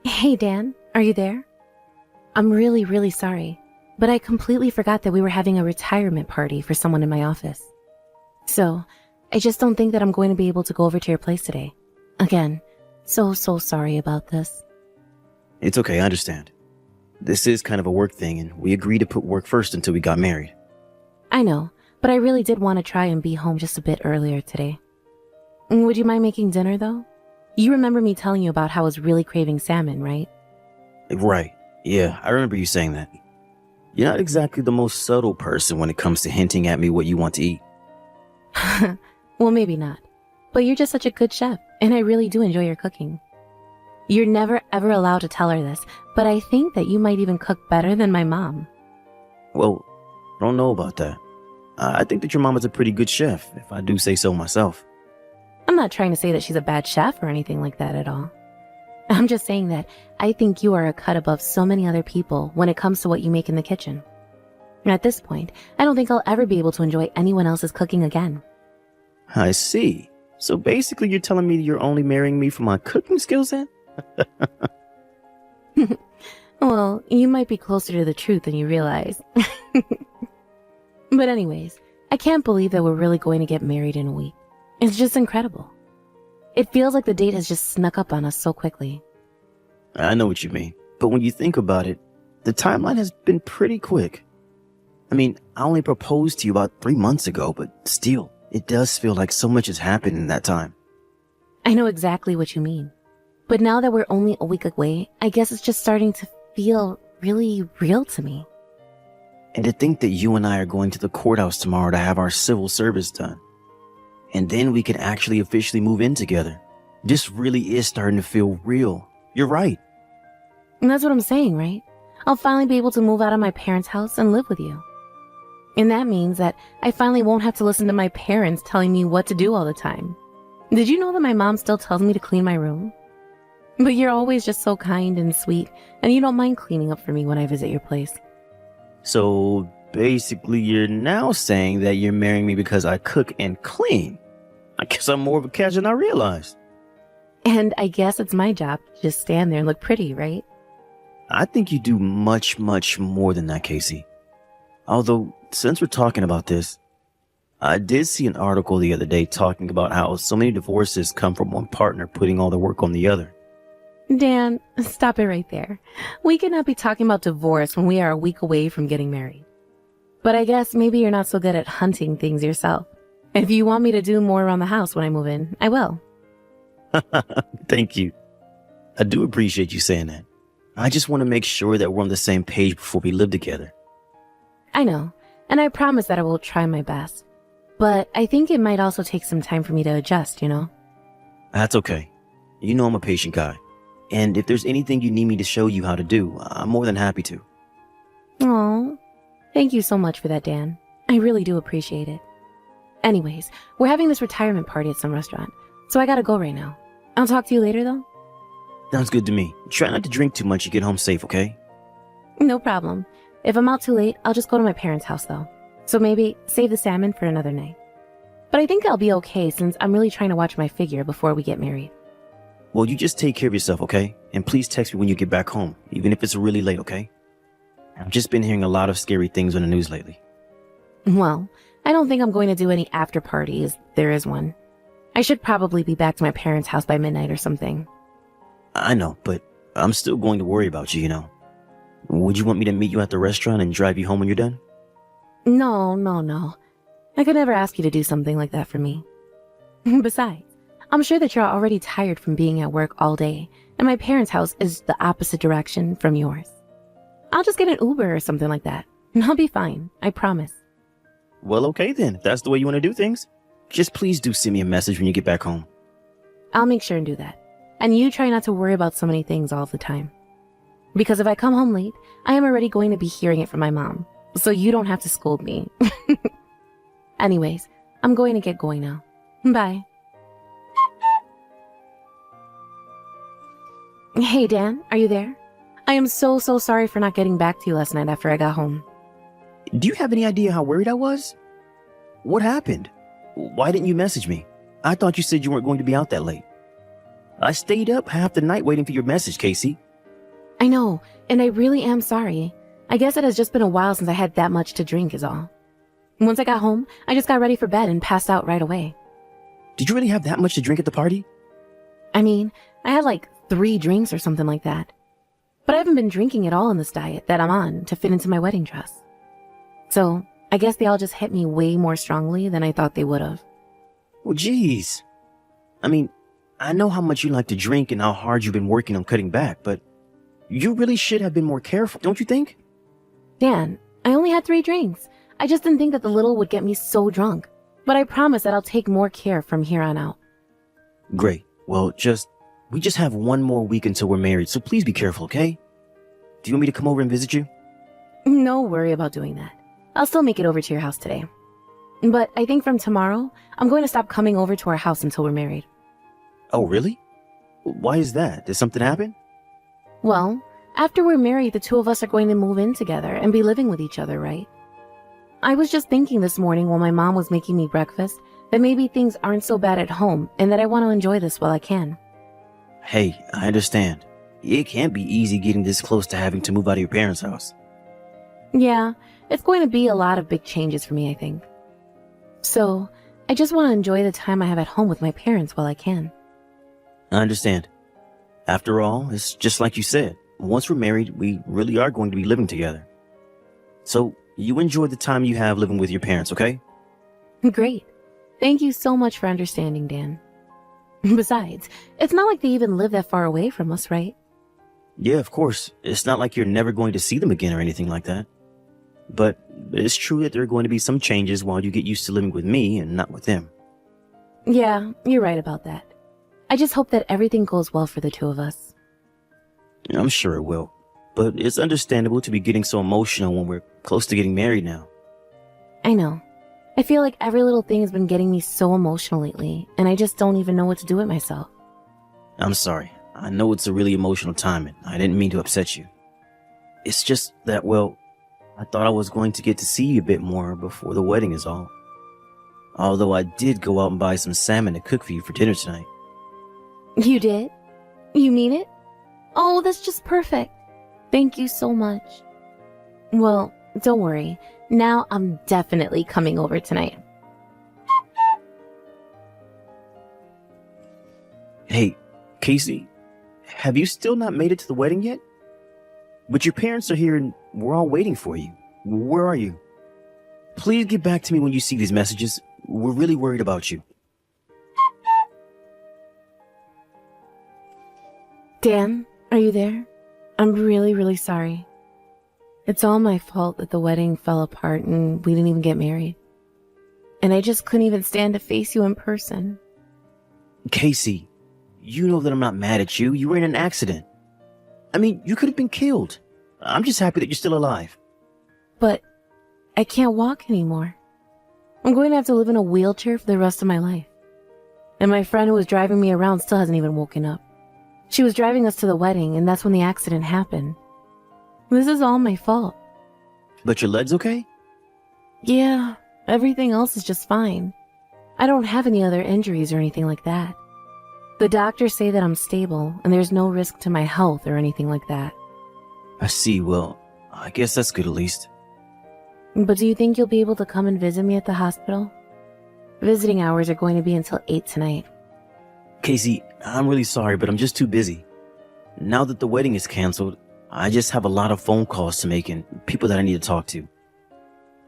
Hey Dan, are you there? I'm really, really sorry, but I completely forgot that we were having a retirement party for someone in my office. So, I just don't think that I'm going to be able to go over to your place today. Again, so sorry about this. It's okay, I understand. This is kind of a work thing, and we agreed to put work first until we got married. I know, but I really did want to try and be home just a bit earlier today. Would you mind making dinner, though? You remember me telling you about how I was really craving salmon, right? Right. Yeah, I remember you saying that. You're not exactly the most subtle person when it comes to hinting at me what you want to eat. Well, maybe not. But you're just such a good chef, and I really do enjoy your cooking. You're never ever allowed to tell her this, but I think that you might even cook better than my mom. Well, I don't know about that. I think that your mom is a pretty good chef, if I do say so myself. I'm not trying to say that she's a bad chef or anything like that at all. I'm just saying that I think you are a cut above so many other people when it comes to what you make in the kitchen. At this point, I don't think I'll ever be able to enjoy anyone else's cooking again. I see. So basically you're telling me you're only marrying me for my cooking skills then? Well, you might be closer to the truth than you realize. But anyways, I can't believe that we're really going to get married in a week. It's just incredible. It feels like the date has just snuck up on us so quickly. I know what you mean, but when you think about it, the timeline has been pretty quick. I mean, I only proposed to you about 3 months ago, but still, it does feel like so much has happened in that time. I know exactly what you mean. But now that we're only a week away, I guess it's just starting to feel really real to me. And to think that you and I are going to the courthouse tomorrow to have our civil service done. And then we can actually officially move in together. This really is starting to feel real. You're right. And that's what I'm saying, right? I'll finally be able to move out of my parents' house and live with you. And that means that I finally won't have to listen to my parents telling me what to do all the time. Did you know that my mom still tells me to clean my room? But you're always just so kind and sweet, and you don't mind cleaning up for me when I visit your place. So basically you're now saying that you're marrying me because I cook and clean. I guess I'm more of a catch than I realized. And I guess it's my job to just stand there and look pretty, right? I think you do much more than that, Casey. Although, since we're talking about this, I did see an article the other day talking about how so many divorces come from one partner putting all the work on the other. Dan, stop it right there. We cannot be talking about divorce when we are a week away from getting married. But I guess maybe you're not so good at hunting things yourself. If you want me to do more around the house when I move in, I will. Thank you. I do appreciate you saying that. I just want to make sure that we're on the same page before we live together. I know, and I promise that I will try my best. But I think it might also take some time for me to adjust, you know? That's okay. You know I'm a patient guy. And if there's anything you need me to show you how to do, I'm more than happy to. Aw, thank you so much for that, Dan. I really do appreciate it. Anyways, we're having this retirement party at some restaurant, so I gotta go right now. I'll talk to you later, though. Sounds good to me. Try not to drink too much and get home safe, okay? No problem. If I'm out too late, I'll just go to my parents' house, though. So maybe save the salmon for another night. But I think I'll be okay since I'm really trying to watch my figure before we get married. Well, you just take care of yourself, okay? And please text me when you get back home, even if it's really late, okay? I've just been hearing a lot of scary things on the news lately. Well, I don't think I'm going to do any after parties. There is one. I should probably be back to my parents' house by midnight or something. I know, but I'm still going to worry about you, you know. Would you want me to meet you at the restaurant and drive you home when you're done? No. I could never ask you to do something like that for me. Besides, I'm sure that you're already tired from being at work all day, and my parents' house is the opposite direction from yours. I'll just get an Uber or something like that, and I'll be fine, I promise. Well, okay then, if that's the way you want to do things. Just please do send me a message when you get back home. I'll make sure and do that. And you try not to worry about so many things all the time. Because if I come home late, I am already going to be hearing it from my mom, so you don't have to scold me. Anyways, I'm going to get going now. Bye. Hey, Dan, are you there? I am so sorry for not getting back to you last night after I got home. Do you have any idea how worried I was? What happened? Why didn't you message me? I thought you said you weren't going to be out that late. I stayed up half the night waiting for your message, Casey. I know, and I really am sorry. I guess it has just been a while since I had that much to drink is all. Once I got home, I just got ready for bed and passed out right away. Did you really have that much to drink at the party? I mean, I had like 3 drinks or something like that. But I haven't been drinking at all in this diet that I'm on to fit into my wedding dress. So, I guess they all just hit me way more strongly than I thought they would have. Well, geez. I mean, I know how much you like to drink and how hard you've been working on cutting back, but you really should have been more careful, don't you think? Dan, I only had 3 drinks. I just didn't think that the little would get me so drunk. But I promise that I'll take more care from here on out. Great. Well, we just have 1 more week until we're married, so please be careful, okay? Do you want me to come over and visit you? No worry about doing that. I'll still make it over to your house today. But I think from tomorrow, I'm going to stop coming over to our house until we're married. Oh, really? Why is that? Did something happen? Well, after we're married, the 2 of us are going to move in together and be living with each other, right? I was just thinking this morning while my mom was making me breakfast that maybe things aren't so bad at home and that I want to enjoy this while I can. Hey, I understand. It can't be easy getting this close to having to move out of your parents' house. Yeah, it's going to be a lot of big changes for me, I think. So, I just want to enjoy the time I have at home with my parents while I can. I understand. After all, it's just like you said. Once we're married, we really are going to be living together. So, you enjoy the time you have living with your parents, okay? Great. Thank you so much for understanding, Dan. Besides, it's not like they even live that far away from us, right? Yeah, of course. It's not like you're never going to see them again or anything like that. But it's true that there are going to be some changes while you get used to living with me and not with them. Yeah, you're right about that. I just hope that everything goes well for the 2 of us. I'm sure it will. But it's understandable to be getting so emotional when we're close to getting married now. I know. I feel like every little thing has been getting me so emotional lately, and I just don't even know what to do with myself. I'm sorry. I know it's a really emotional time, and I didn't mean to upset you. It's just that, well, I thought I was going to get to see you a bit more before the wedding is all. Although I did go out and buy some salmon to cook for you for dinner tonight. You did? You mean it? Oh, that's just perfect. Thank you so much. Well, don't worry. Now I'm definitely coming over tonight. Hey, Casey, have you still not made it to the wedding yet? But your parents are here and we're all waiting for you. Where are you? Please get back to me when you see these messages. We're really worried about you. Dan, are you there? I'm really, really sorry. It's all my fault that the wedding fell apart and we didn't even get married. And I just couldn't even stand to face you in person. Casey, you know that I'm not mad at you. You were in an accident. I mean, you could have been killed. I'm just happy that you're still alive. But I can't walk anymore. I'm going to have to live in a wheelchair for the rest of my life. And my friend who was driving me around still hasn't even woken up. She was driving us to the wedding, and that's when the accident happened. This is all my fault. But your leg's okay? Yeah, everything else is just fine. I don't have any other injuries or anything like that. The doctors say that I'm stable, and there's no risk to my health or anything like that. I see. Well, I guess that's good at least. But do you think you'll be able to come and visit me at the hospital? Visiting hours are going to be until 8 tonight. Casey, I'm really sorry, but I'm just too busy. Now that the wedding is canceled, I just have a lot of phone calls to make and people that I need to talk to.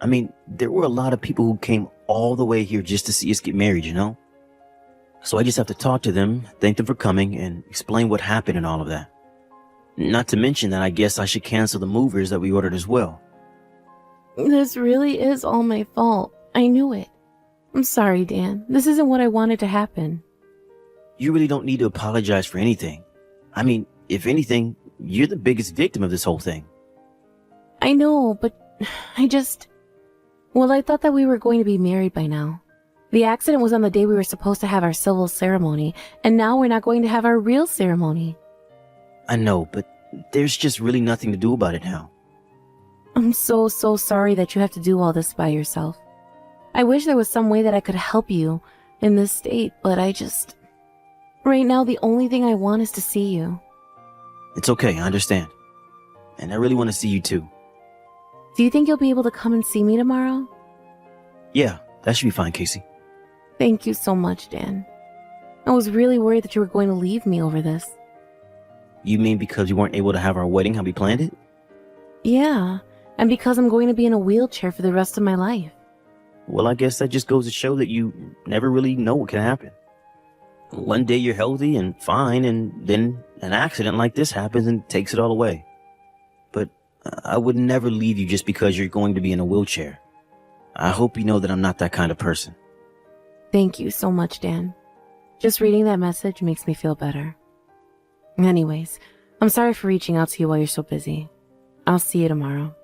I mean, there were a lot of people who came all the way here just to see us get married, you know? So I just have to talk to them, thank them for coming, and explain what happened and all of that. Not to mention that I guess I should cancel the movers that we ordered as well. This really is all my fault. I knew it. I'm sorry, Dan. This isn't what I wanted to happen. You really don't need to apologize for anything. I mean, if anything, you're the biggest victim of this whole thing. I know, but Well, I thought that we were going to be married by now. The accident was on the day we were supposed to have our civil ceremony, and now we're not going to have our real ceremony. I know, but there's just really nothing to do about it now. I'm so sorry that you have to do all this by yourself. I wish there was some way that I could help you in this state, but right now the only thing I want is to see you. It's okay, I understand. and I really want to see you too. Do you think you'll be able to come and see me tomorrow? Yeah, that should be fine, Casey. Thank you so much, Dan. I was really worried that you were going to leave me over this. You mean because you weren't able to have our wedding how we planned it? Yeah, and because I'm going to be in a wheelchair for the rest of my life. Well, I guess that just goes to show that you never really know what can happen. One day you're healthy and fine, and then an accident like this happens and takes it all away. But I would never leave you just because you're going to be in a wheelchair. I hope you know that I'm not that kind of person. Thank you so much, Dan. Just reading that message makes me feel better. Anyways, I'm sorry for reaching out to you while you're so busy. I'll see you tomorrow.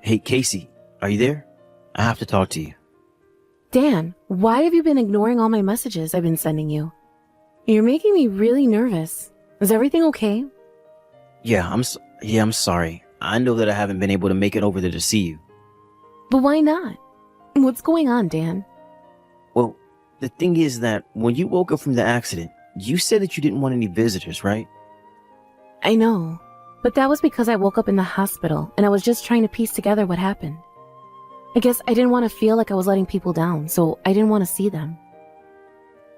Hey, Casey, are you there? I have to talk to you. Dan, why have you been ignoring all my messages I've been sending you? You're making me really nervous. Is everything okay? Yeah, I'm sorry. I know that I haven't been able to make it over there to see you. But why not? What's going on, Dan? Well, the thing is that when you woke up from the accident, you said that you didn't want any visitors, right? I know, but that was because I woke up in the hospital and I was just trying to piece together what happened. I guess I didn't want to feel like I was letting people down, so I didn't want to see them.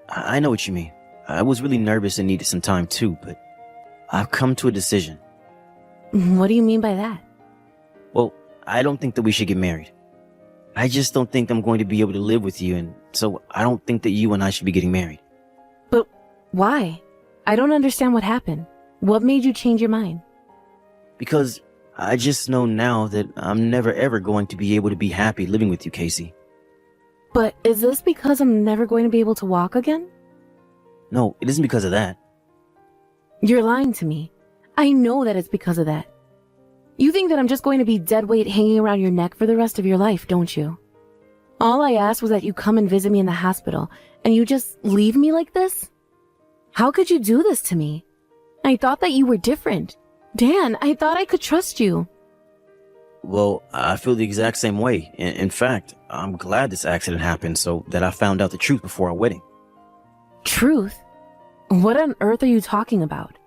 I know what you mean. I was really nervous and needed some time too, but I've come to a decision. What do you mean by that? Well, I don't think that we should get married. I just don't think I'm going to be able to live with you, and so I don't think that you and I should be getting married. But why? I don't understand what happened. What made you change your mind? Because I just know now that I'm never ever going to be able to be happy living with you, Casey. But is this because I'm never going to be able to walk again? No, it isn't because of that. You're lying to me. I know that it's because of that. You think that I'm just going to be dead weight hanging around your neck for the rest of your life, don't you? All I asked was that you come and visit me in the hospital, and you just leave me like this? How could you do this to me? I thought that you were different. Dan, I thought I could trust you. Well, I feel the exact same way. In fact, I'm glad this accident happened so that I found out the truth before our wedding. Truth? What on earth are you talking about?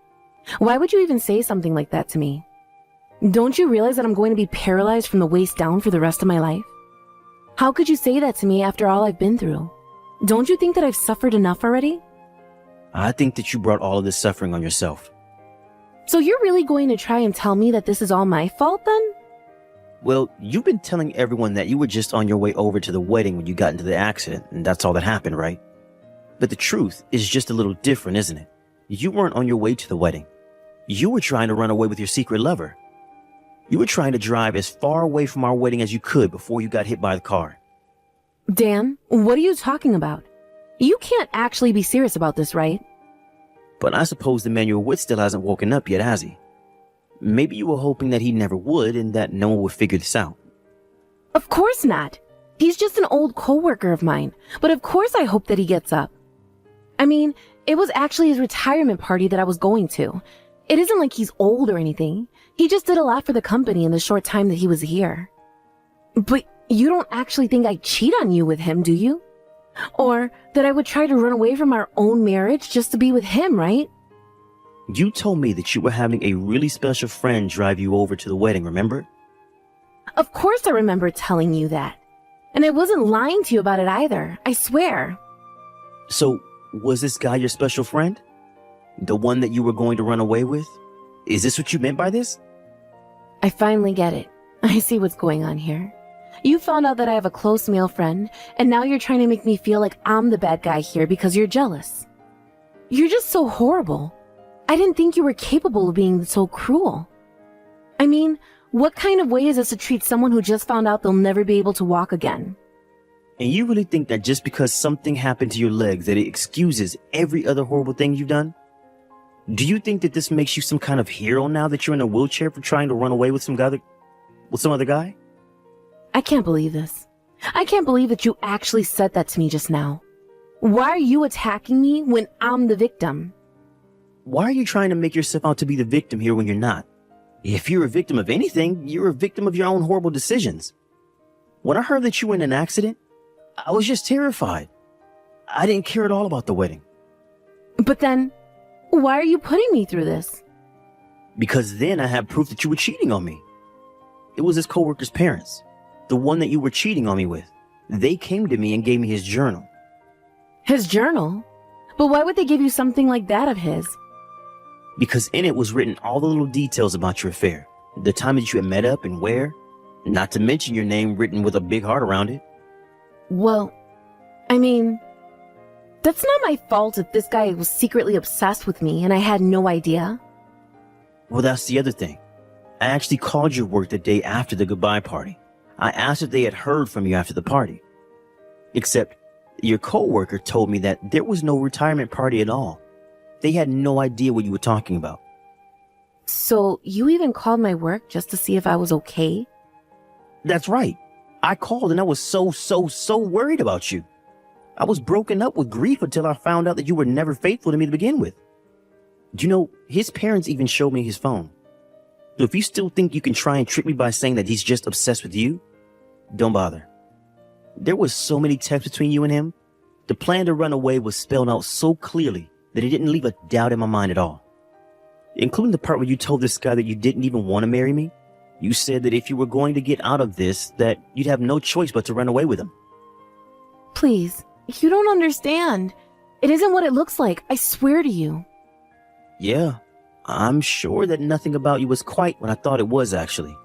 Why would you even say something like that to me? Don't you realize that I'm going to be paralyzed from the waist down for the rest of my life? How could you say that to me after all I've been through? Don't you think that I've suffered enough already? I think that you brought all of this suffering on yourself. So you're really going to try and tell me that this is all my fault then? Well, you've been telling everyone that you were just on your way over to the wedding when you got into the accident, and that's all that happened, right? But the truth is just a little different, isn't it? You weren't on your way to the wedding. You were trying to run away with your secret lover. You were trying to drive as far away from our wedding as you could before you got hit by the car. Dan, what are you talking about? You can't actually be serious about this, right? But I suppose the man you're with still hasn't woken up yet, has he? Maybe you were hoping that he never would and that no one would figure this out. Of course not. He's just an old coworker of mine, but of course I hope that he gets up. I mean, it was actually his retirement party that I was going to. It isn't like he's old or anything. He just did a lot for the company in the short time that he was here. But you don't actually think I'd cheat on you with him, do you? Or that I would try to run away from our own marriage just to be with him, right? You told me that you were having a really special friend drive you over to the wedding, remember? Of course I remember telling you that. And I wasn't lying to you about it either, I swear. So, was this guy your special friend? The one that you were going to run away with? Is this what you meant by this? I finally get it. I see what's going on here. You found out that I have a close male friend, and now you're trying to make me feel like I'm the bad guy here because you're jealous. You're just so horrible. I didn't think you were capable of being so cruel. I mean, what kind of way is this to treat someone who just found out they'll never be able to walk again? And you really think that just because something happened to your legs that it excuses every other horrible thing you've done? Do you think that this makes you some kind of hero now that you're in a wheelchair for trying to run away with some other guy? I can't believe this. I can't believe that you actually said that to me just now. Why are you attacking me when I'm the victim? Why are you trying to make yourself out to be the victim here when you're not? If you're a victim of anything, you're a victim of your own horrible decisions. When I heard that you were in an accident, I was just terrified. I didn't care at all about the wedding. But then, Why are you putting me through this? Because then I had proof that you were cheating on me. It was his coworker's parents, the one that you were cheating on me with. They came to me and gave me his journal. His journal? But why would they give you something like that of his? Because in it was written all the little details about your affair, the time that you had met up and where, not to mention your name written with a big heart around it. Well, I mean, that's not my fault if this guy was secretly obsessed with me and I had no idea. Well, that's the other thing. I actually called your work the day after the goodbye party. I asked if they had heard from you after the party. Except your coworker told me that there was no retirement party at all. They had no idea what you were talking about. So you even called my work just to see if I was okay? That's right. I called and I was so worried about you. I was broken up with grief until I found out that you were never faithful to me to begin with. Do you know, his parents even showed me his phone. So if you still think you can try and trick me by saying that he's just obsessed with you, don't bother. There was so many texts between you and him. The plan to run away was spelled out so clearly that it didn't leave a doubt in my mind at all. Including the part where you told this guy that you didn't even want to marry me. You said that if you were going to get out of this, that you'd have no choice but to run away with him. Please, you don't understand. It isn't what it looks like, I swear to you. Yeah, I'm sure that nothing about you was quite what I thought it was actually.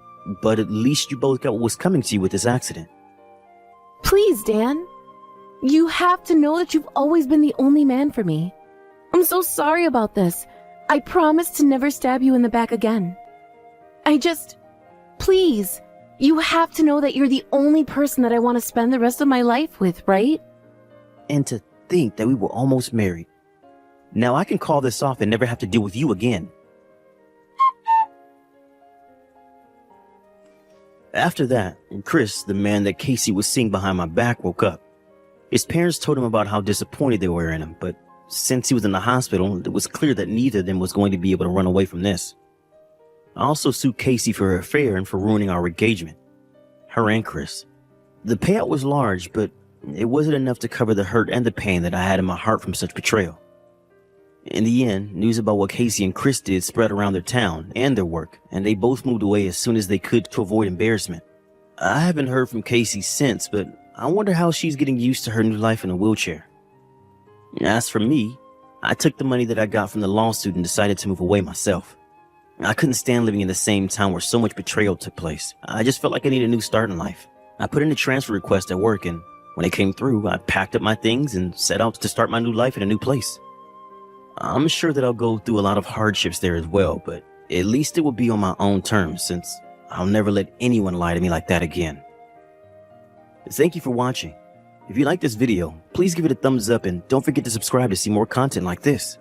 But at least you both got what was coming to you with this accident. Please, Dan. You have to know that you've always been the only man for me. I'm so sorry about this. I promise to never stab you in the back again. Please, you have to know that you're the only person that I want to spend the rest of my life with, right? And to think that we were almost married. Now I can call this off and never have to deal with you again. After that, Chris, the man that Casey was seeing behind my back, woke up. His parents told him about how disappointed they were in him, but since he was in the hospital, it was clear that neither of them was going to be able to run away from this. I also sued Casey for her affair and for ruining our engagement. Her and Chris. The payout was large, but it wasn't enough to cover the hurt and the pain that I had in my heart from such betrayal. In the end, news about what Casey and Chris did spread around their town and their work, and they both moved away as soon as they could to avoid embarrassment. I haven't heard from Casey since, but I wonder how she's getting used to her new life in a wheelchair. As for me, I took the money that I got from the lawsuit and decided to move away myself. I couldn't stand living in the same town where so much betrayal took place. I just felt like I needed a new start in life. I put in a transfer request at work, and when it came through, I packed up my things and set out to start my new life in a new place. I'm sure that I'll go through a lot of hardships there as well, but at least it will be on my own terms, since I'll never let anyone lie to me like that again. Thank you for watching. If you like this video, please give it a thumbs up and don't forget to subscribe to see more content like this.